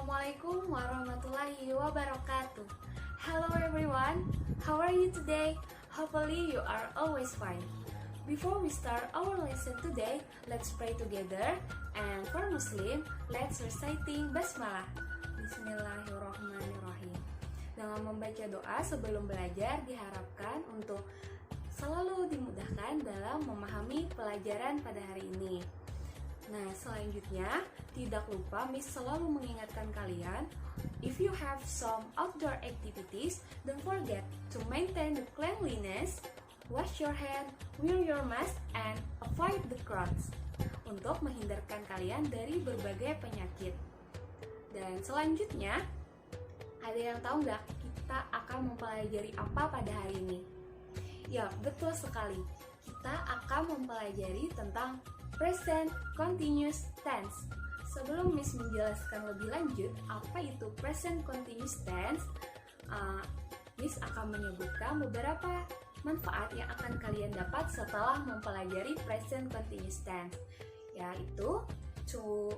Assalamualaikum warahmatullahi wabarakatuh. Hello everyone, how are you today? Hopefully you are always fine. Before we start our lesson today, let's pray together. And for Muslim, let's reciting Basmalah. Bismillahirrahmanirrahim. Dengan membaca doa sebelum belajar diharapkan untuk selalu dimudahkan dalam memahami pelajaran pada hari ini. Nah, selanjutnya, tidak lupa Miss selalu mengingatkan kalian, if you have some outdoor activities, don't forget to maintain the cleanliness, wash your hand, wear your mask, and avoid the crowds, untuk menghindarkan kalian dari berbagai penyakit. Dan selanjutnya, ada yang tahu nggak kita akan mempelajari apa pada hari ini? Ya, betul sekali. Kita akan mempelajari tentang present continuous tense. Sebelum Miss menjelaskan lebih lanjut apa itu present continuous tense, Miss akan menyebutkan beberapa manfaat yang akan kalian dapat setelah mempelajari present continuous tense, yaitu to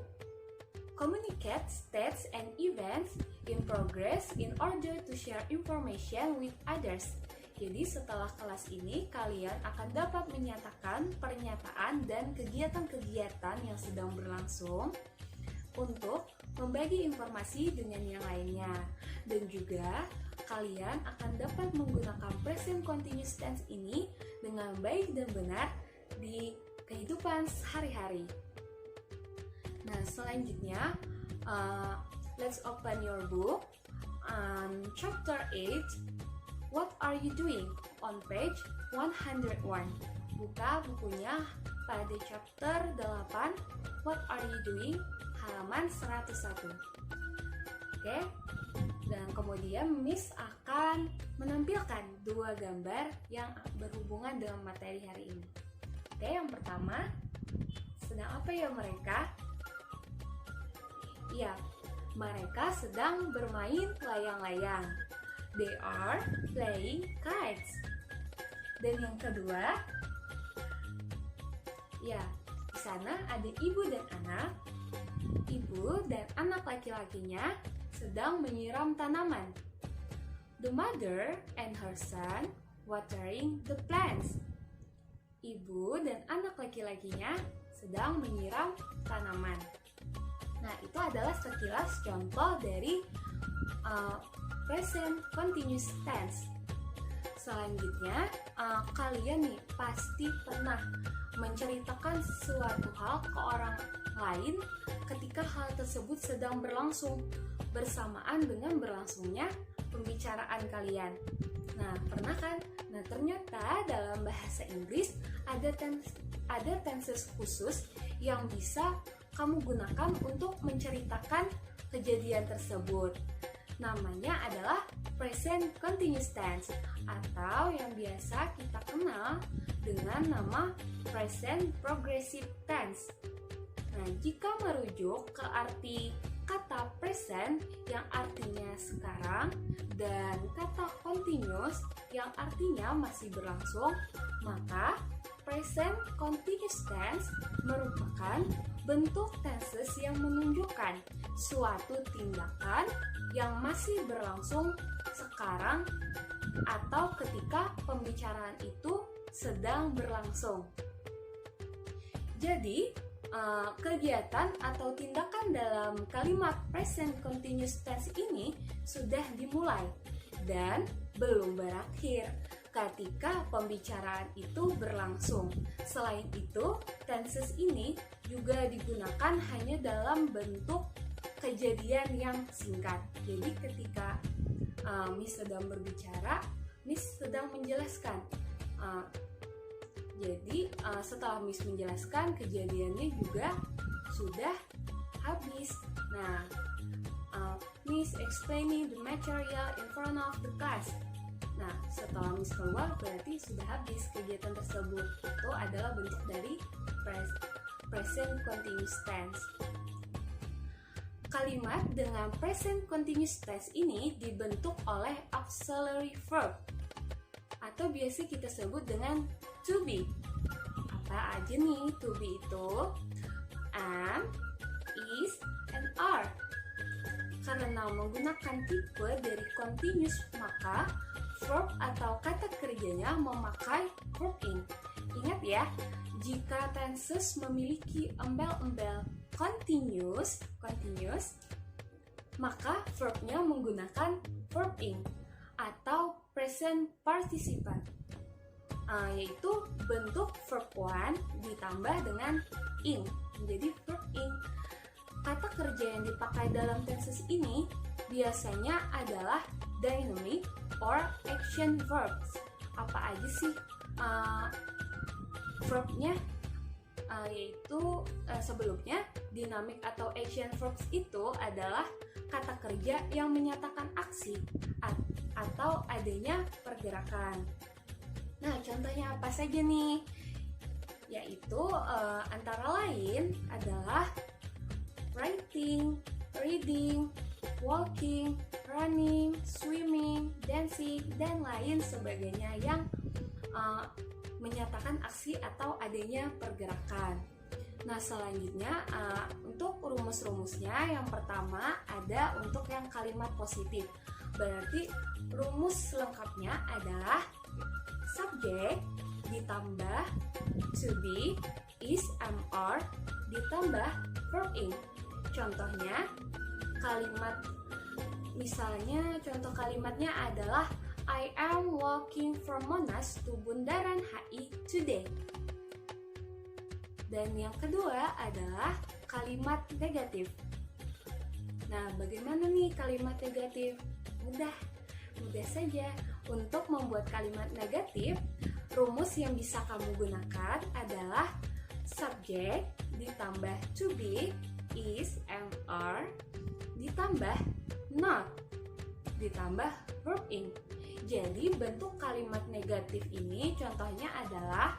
communicate states and events in progress in order to share information with others. Jadi setelah kelas ini, kalian akan dapat menyatakan pernyataan dan kegiatan-kegiatan yang sedang berlangsung untuk membagi informasi dengan yang lainnya. Dan juga, kalian akan dapat menggunakan present continuous tense ini dengan baik dan benar di kehidupan sehari-hari. Nah, selanjutnya, let's open your book. Chapter 8. What are you doing? On page 101. Buka bukunya pada chapter 8. What are you doing? Halaman 101. Oke. Dan kemudian Miss akan menampilkan dua gambar yang berhubungan dengan materi hari ini. Oke, yang pertama, sedang apa ya mereka? Ya, mereka sedang bermain layang-layang. They are playing kites. Dan yang kedua, ya, di sana ada ibu dan anak. Ibu dan anak laki-lakinya sedang menyiram tanaman. The mother and her son watering the plants. Ibu dan anak laki-lakinya sedang menyiram tanaman. Nah, itu adalah sekilas contoh dari present continuous tense. Selanjutnya, kalian nih pasti pernah menceritakan suatu hal ke orang lain ketika hal tersebut sedang berlangsung bersamaan dengan berlangsungnya pembicaraan kalian. Nah, pernah kan? Nah, ternyata dalam bahasa Inggris ada tenses khusus yang bisa kamu gunakan untuk menceritakan kejadian tersebut. Namanya adalah present continuous tense atau yang biasa kita kenal dengan nama present progressive tense. Nah, jika merujuk ke arti kata present yang artinya sekarang dan kata continuous yang artinya masih berlangsung, maka present continuous tense merupakan bentuk tenses yang menunjukkan suatu tindakan yang masih berlangsung sekarang atau ketika pembicaraan itu sedang berlangsung. Jadi, kegiatan atau tindakan dalam kalimat present continuous tense ini sudah dimulai dan belum berakhir ketika pembicaraan itu berlangsung. Selain itu, tenses ini juga digunakan hanya dalam bentuk kejadian yang singkat. Jadi ketika Miss sedang berbicara, Miss sedang menjelaskan. Jadi setelah Miss menjelaskan, kejadiannya juga sudah habis. Nah, Miss explaining the material in front of the class. Nah, setelah Miss keluar berarti sudah habis kegiatan tersebut. Itu adalah bentuk dari present continuous tense. Kalimat dengan present continuous tense ini dibentuk oleh auxiliary verb atau biasa kita sebut dengan to be. Apa aja nih to be itu? Am, is, and are. karena menggunakan tipe dari continuous, maka verb atau kata kerjanya memakai verb ing. Ingat ya, jika tenses memiliki embel-embel continuous, maka verbnya menggunakan verb ing atau present participle, yaitu bentuk verb one ditambah dengan ing menjadi verb ing. Kata kerja yang dipakai dalam tenses ini biasanya adalah dynamic or action verbs. Apa aja sih verbnya? Yaitu sebelumnya dynamic atau action verbs itu adalah kata kerja yang menyatakan aksi atau adanya pergerakan. Nah, contohnya apa saja nih? Yaitu antara lain adalah writing, reading, walking, running, swimming, dancing, dan lain sebagainya yang menyatakan aksi atau adanya pergerakan. Nah, selanjutnya untuk rumus-rumusnya, yang pertama ada untuk yang kalimat positif. Berarti rumus lengkapnya adalah subject ditambah to be, is, am, are ditambah verb ing. Contohnya contoh kalimatnya adalah I am walking from Monas to Bundaran HI today. Dan yang kedua adalah kalimat negatif. Nah, bagaimana nih kalimat negatif? Mudah saja. Untuk membuat kalimat negatif, rumus yang bisa kamu gunakan adalah subject ditambah to be, is, am, are ditambah not ditambah verb ing. Jadi bentuk kalimat negatif ini contohnya adalah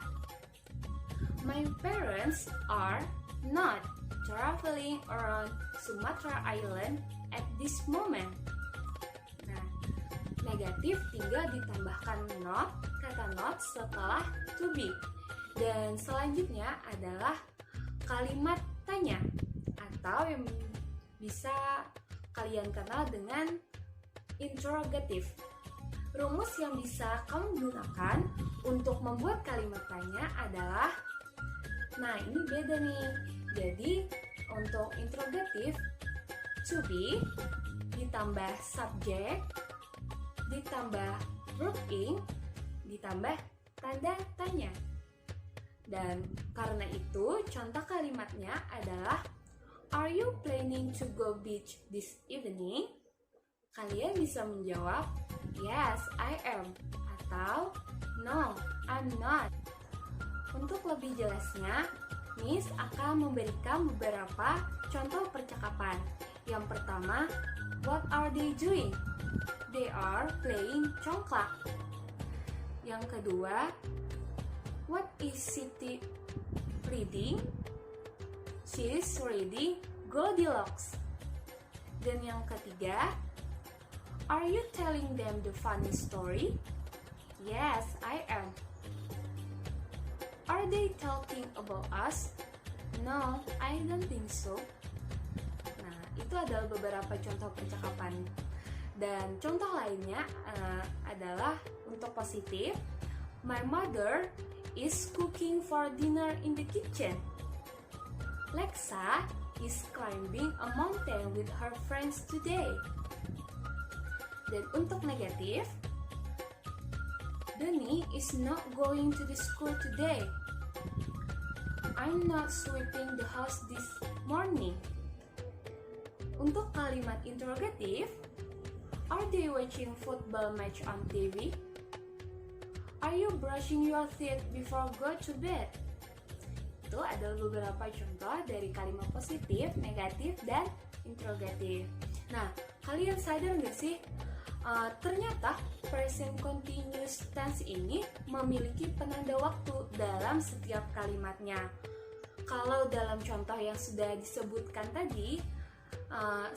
my parents are not traveling around Sumatra Island at this moment. Nah, negatif tinggal ditambahkan not, kata not setelah to be. Dan selanjutnya adalah kalimat tanya atau yang bisa kalian kenal dengan interrogative. Rumus yang bisa kamu gunakan untuk membuat kalimat tanya adalah, nah ini beda nih. Jadi untuk interrogative, to be ditambah subject ditambah verb ing ditambah tanda tanya. Dan karena itu contoh kalimatnya adalah are you planning to go beach this evening? Kalian bisa menjawab yes, I am atau no, I'm not. Untuk lebih jelasnya, Miss akan memberikan beberapa contoh percakapan. Yang pertama, what are they doing? They are playing congklak. Yang kedua, what is Siti reading? She is reading Goldilocks. Dan yang ketiga, are you telling them the funny story? Yes, I am. Are they talking about us? No, I don't think so. Nah, itu adalah beberapa contoh percakapan. Dan contoh lainnya adalah untuk positif. My mother is cooking for dinner in the kitchen. Lexa is climbing a mountain with her friends today. Dan untuk negatif, Denny is not going to the school today. I'm not sweeping the house this morning. Untuk kalimat interrogatif, are they watching football match on TV? Are you brushing your teeth before go to bed? Itu adalah beberapa contoh dari kalimat positif, negatif, dan interrogatif. Nah, kalian sadar nggak sih? Ternyata present continuous tense ini memiliki penanda waktu dalam setiap kalimatnya. Kalau dalam contoh yang sudah disebutkan tadi,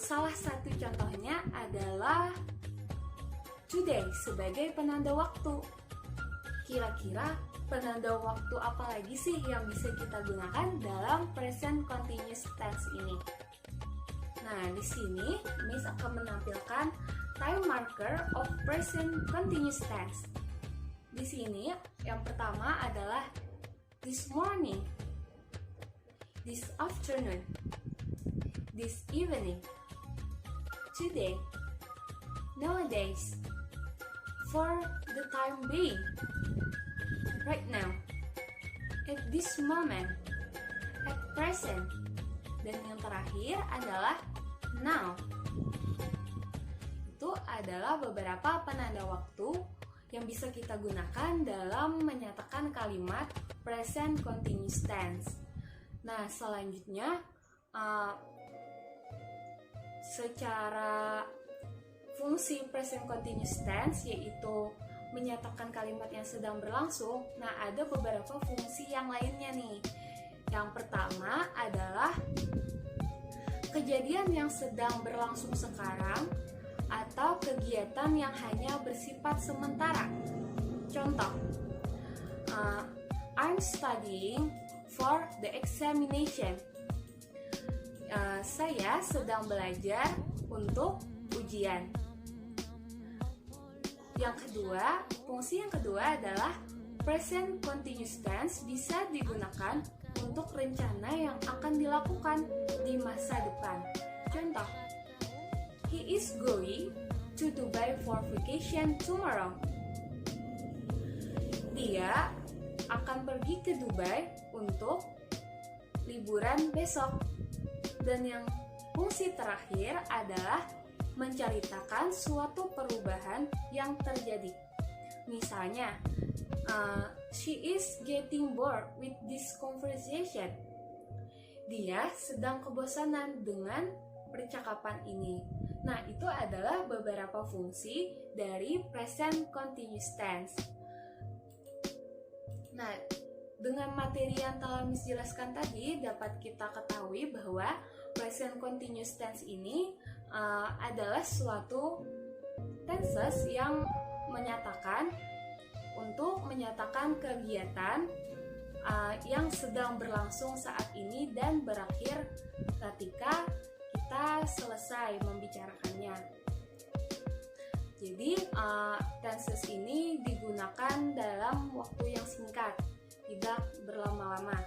salah satu contohnya adalah today sebagai penanda waktu. Kira-kira penanda waktu apa lagi sih yang bisa kita gunakan dalam present continuous tense ini? Nah, di sini Miss akan menampilkan time marker of present continuous tense. Di sini yang pertama adalah this morning, this afternoon, this evening, today, nowadays, for the time being, right now, at this moment, at present. Dan yang terakhir adalah now. Itu adalah beberapa penanda waktu yang bisa kita gunakan dalam menyatakan kalimat present continuous tense. Nah, selanjutnya secara fungsi present continuous tense, yaitu menyatakan kalimat yang sedang berlangsung. Nah, ada beberapa fungsi yang lainnya nih. Yang pertama adalah kejadian yang sedang berlangsung sekarang atau kegiatan yang hanya bersifat sementara. Contoh, I'm studying for the examination. Saya sedang belajar untuk ujian. Yang kedua, fungsi yang kedua adalah present continuous tense bisa digunakan untuk rencana yang akan dilakukan di masa depan. Contoh, he is going to Dubai for vacation tomorrow. Dia akan pergi ke Dubai untuk liburan besok. Dan yang fungsi terakhir adalah menceritakan suatu perubahan yang terjadi. Misalnya, she is getting bored with this conversation. Dia sedang kebosanan dengan percakapan ini. Nah, itu adalah beberapa fungsi dari present continuous tense. Nah, dengan materi yang telah Miss jelaskan tadi, dapat kita ketahui bahwa present continuous tense ini adalah suatu tenses yang menyatakan kegiatan yang sedang berlangsung saat ini dan berakhir ketika kita selesai membicarakannya. Jadi tenses ini digunakan dalam waktu yang singkat, tidak berlama-lama.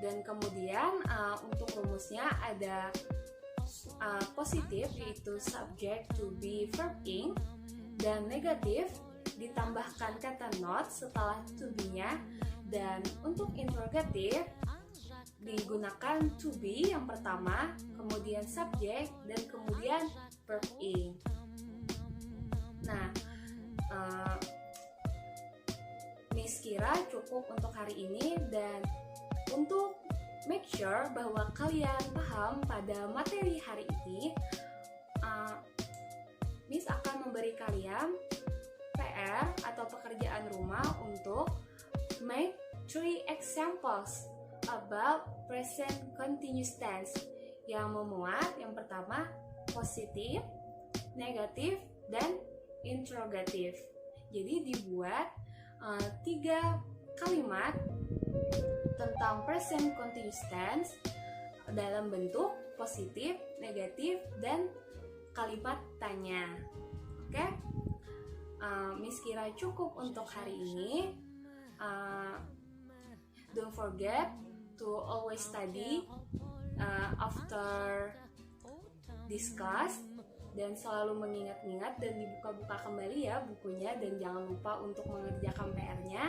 Dan kemudian untuk rumusnya ada positif, yaitu subject to be verb ing, dan negatif ditambahkan kata not setelah to be-nya, dan untuk interrogatif digunakan to be yang pertama, kemudian subject, dan kemudian verb ing. Nah, Miss kira cukup untuk hari ini, dan untuk make sure bahwa kalian paham pada materi hari ini, Miss akan memberi kalian PR atau pekerjaan rumah untuk make 3 examples about present continuous tense yang memuat yang pertama positif, negatif, dan interrogatif. Jadi dibuat 3 kalimat tentang present continuous tense dalam bentuk positif, negatif, dan kalimat tanya. Oke? Miss kira cukup untuk hari ini. Don't forget to always study after this class, dan selalu mengingat-ingat dan dibuka-buka kembali ya bukunya, dan jangan lupa untuk mengerjakan PR-nya.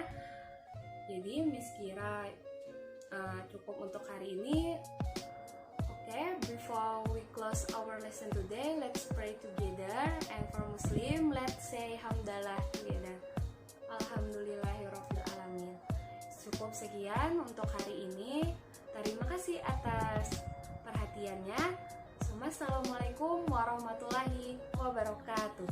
Jadi Miss kira cukup untuk hari ini. Okay, before we close our lesson today, let's pray together. And for Muslim, let's say hamdalah together. Alhamdulillahirabbil alamin. Cukup sekian untuk hari ini. Terima kasih atas perhatiannya. Assalamualaikum warahmatullahi wabarakatuh.